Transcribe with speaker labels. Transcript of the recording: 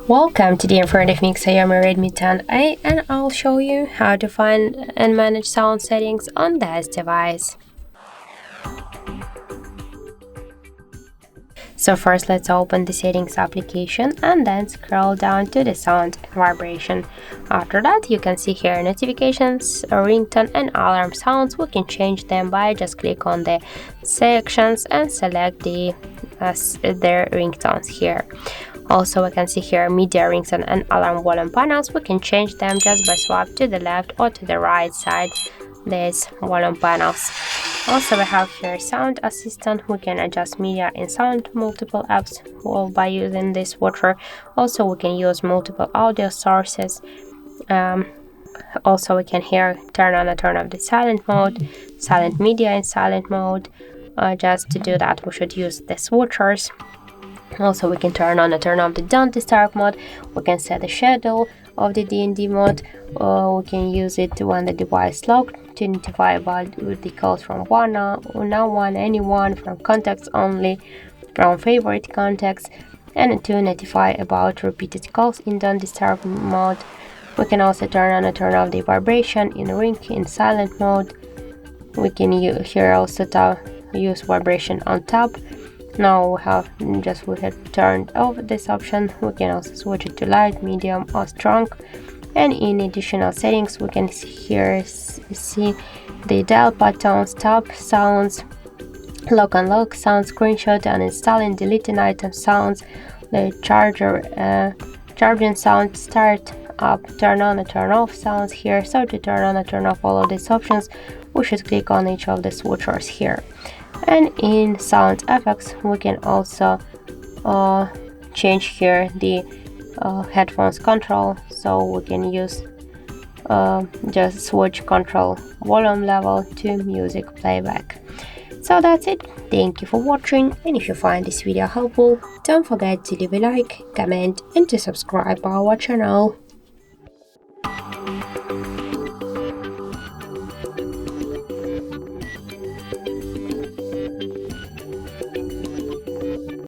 Speaker 1: Welcome to the in front of me XIAOMI Redmi 10A, and I'll show you how to find and manage sound settings on this device. So first let's open the settings application and then scroll down to the sound and vibration. After that you can see here notifications, ringtone and alarm sounds. We can change them by just click on the sections and select their ringtones here. Also, we can see here media ringtone and alarm volume panels. We can change them just by swap to the left or to the right side these volume panels. Also, we have here sound assistant. We can adjust media and sound multiple apps by using this watcher. Also, we can use multiple audio sources. Also, we can here turn on and turn off the silent mode, silent media and silent mode. Just to do that, we should use the switchers. Also, we can turn on and turn off the don't disturb mode. We can set the schedule of the D&D mode. We can use it when the device is locked to notify about the calls from no one, anyone, from contacts only, from favorite contacts, and to notify about repeated calls in don't disturb mode. We can also turn on and turn off the vibration in ring in silent mode. We can here also use vibration on top. Now we have turned off this option. We can also switch it to light, medium or strong. And in additional settings we can here see the dial buttons, top sounds, lock unlock sounds, screenshot and install and deleting item sounds, the charging sound, start up, turn on and turn off sounds here. So to turn on and turn off all of these options, we should click on each of the switchers here. And in sound effects we can also change here the headphones control, so we can use just switch control volume level to music playback. So that's it. Thank you for watching, and if you find this video helpful, don't forget to leave a like, comment and to subscribe our channel.